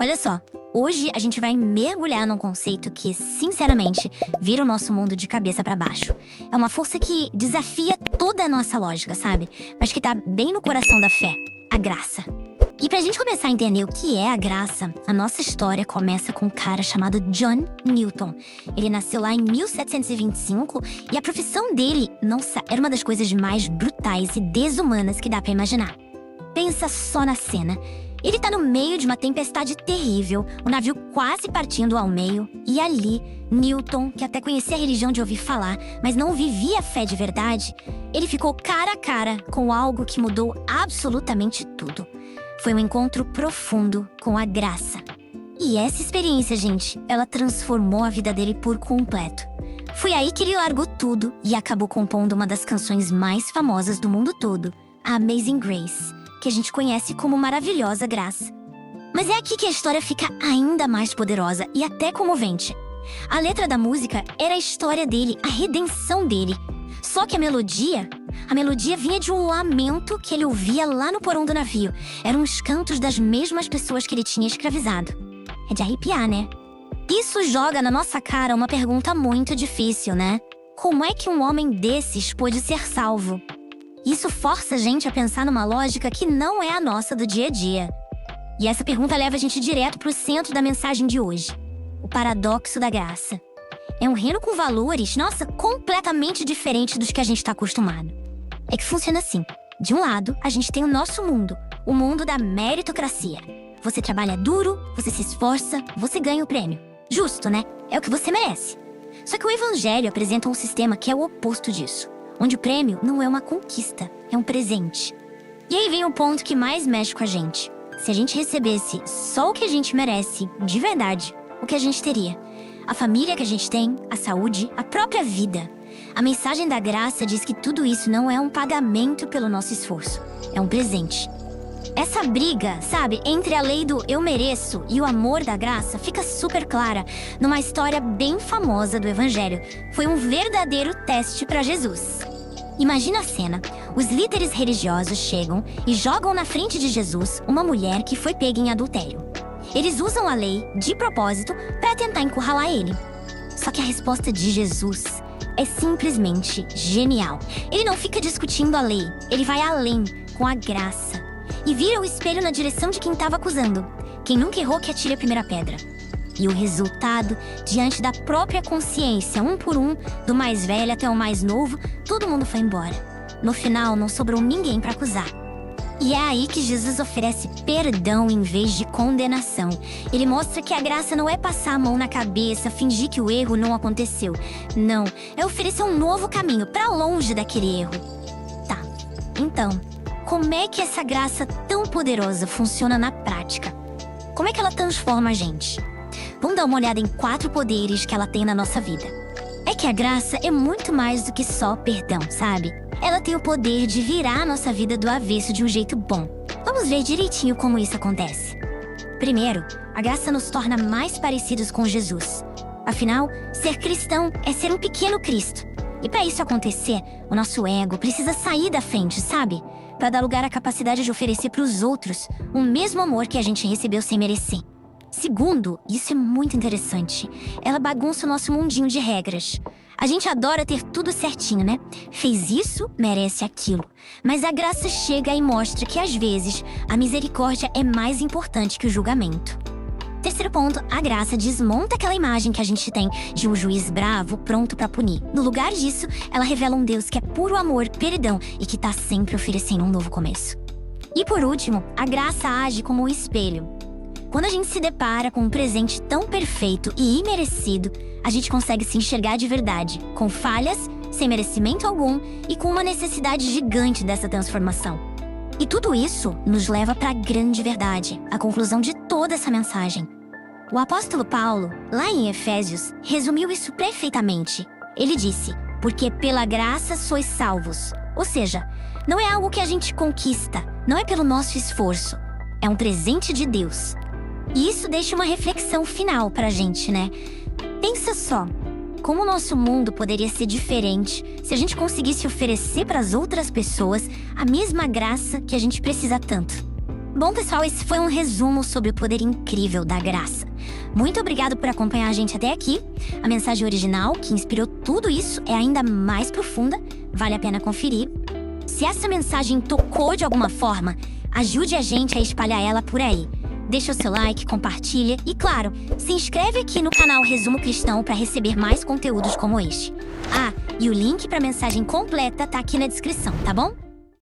Olha só, hoje a gente vai mergulhar num conceito que, sinceramente, vira o nosso mundo de cabeça pra baixo. É uma força que desafia toda a nossa lógica, sabe? Mas que tá bem no coração da fé, a graça. E pra gente começar a entender o que é a graça, a nossa história começa com um cara chamado John Newton. Ele nasceu lá em 1725 e a profissão dele, nossa, era uma das coisas mais brutais e desumanas que dá pra imaginar. Pensa só na cena. Ele tá no meio de uma tempestade terrível, o navio quase partindo ao meio, e ali, Newton, que até conhecia a religião de ouvir falar, mas não vivia a fé de verdade, ele ficou cara a cara com algo que mudou absolutamente tudo. Foi um encontro profundo com a graça. E essa experiência, gente, ela transformou a vida dele por completo. Foi aí que ele largou tudo e acabou compondo uma das canções mais famosas do mundo todo, a Amazing Grace, que a gente conhece como Maravilhosa Graça. Mas é aqui que a história fica ainda mais poderosa e até comovente. A letra da música era a história dele, a redenção dele. Só que a melodia vinha de um lamento que ele ouvia lá no porão do navio. Eram os cantos das mesmas pessoas que ele tinha escravizado. É de arrepiar, né? Isso joga na nossa cara uma pergunta muito difícil, né? Como é que um homem desses pôde ser salvo? Isso força a gente a pensar numa lógica que não é a nossa do dia a dia. E essa pergunta leva a gente direto pro centro da mensagem de hoje. O paradoxo da graça. É um reino com valores, nossa, completamente diferentes dos que a gente está acostumado. É que funciona assim. De um lado, a gente tem o nosso mundo, o mundo da meritocracia. Você trabalha duro, você se esforça, você ganha o prêmio. Justo, né? É o que você merece. Só que o evangelho apresenta um sistema que é o oposto disso, onde o prêmio não é uma conquista, é um presente. E aí vem o ponto que mais mexe com a gente. Se a gente recebesse só o que a gente merece, de verdade, o que a gente teria? A família que a gente tem, a saúde, a própria vida. A mensagem da graça diz que tudo isso não é um pagamento pelo nosso esforço, é um presente. Essa briga, sabe, entre a lei do eu mereço e o amor da graça fica super clara numa história bem famosa do Evangelho. Foi um verdadeiro teste para Jesus. Imagina a cena. Os líderes religiosos chegam e jogam na frente de Jesus uma mulher que foi pega em adultério. Eles usam a lei, de propósito, para tentar encurralar ele. Só que a resposta de Jesus é simplesmente genial. Ele não fica discutindo a lei, ele vai além, com a graça. E vira o espelho na direção de quem estava acusando. Quem nunca errou que atire a primeira pedra. E o resultado, diante da própria consciência, um por um, do mais velho até o mais novo, todo mundo foi embora. No final, não sobrou ninguém para acusar. E é aí que Jesus oferece perdão em vez de condenação. Ele mostra que a graça não é passar a mão na cabeça, fingir que o erro não aconteceu. Não, é oferecer um novo caminho para longe daquele erro. Tá, então, como é que essa graça tão poderosa funciona na prática? Como é que ela transforma a gente? Vamos dar uma olhada em 4 poderes que ela tem na nossa vida. É que a graça é muito mais do que só perdão, sabe? Ela tem o poder de virar a nossa vida do avesso de um jeito bom. Vamos ver direitinho como isso acontece. Primeiro, a graça nos torna mais parecidos com Jesus. Afinal, ser cristão é ser um pequeno Cristo. E para isso acontecer, o nosso ego precisa sair da frente, sabe? Para dar lugar à capacidade de oferecer para os outros o mesmo amor que a gente recebeu sem merecer. Segundo, isso é muito interessante, ela bagunça o nosso mundinho de regras. A gente adora ter tudo certinho, né? Fez isso, merece aquilo. Mas a graça chega e mostra que, às vezes, a misericórdia é mais importante que o julgamento. Terceiro ponto, a graça desmonta aquela imagem que a gente tem de um juiz bravo, pronto pra punir. No lugar disso, ela revela um Deus que é puro amor, perdão e que tá sempre oferecendo um novo começo. E por último, a graça age como um espelho. Quando a gente se depara com um presente tão perfeito e imerecido, a gente consegue se enxergar de verdade, com falhas, sem merecimento algum e com uma necessidade gigante dessa transformação. E tudo isso nos leva para a grande verdade, a conclusão de toda essa mensagem. O apóstolo Paulo, lá em Efésios, resumiu isso perfeitamente. Ele disse, porque pela graça sois salvos. Ou seja, não é algo que a gente conquista, não é pelo nosso esforço, é um presente de Deus. E isso deixa uma reflexão final pra gente, né? Pensa só, como o nosso mundo poderia ser diferente se a gente conseguisse oferecer para as outras pessoas a mesma graça que a gente precisa tanto. Bom, pessoal, esse foi um resumo sobre o poder incrível da graça. Muito obrigado por acompanhar a gente até aqui. A mensagem original, que inspirou tudo isso, é ainda mais profunda, vale a pena conferir. Se essa mensagem tocou de alguma forma, ajude a gente a espalhar ela por aí. Deixa o seu like, compartilha e, claro, se inscreve aqui no canal Resumo Cristão para receber mais conteúdos como este. Ah, e o link para a mensagem completa tá aqui na descrição, tá bom?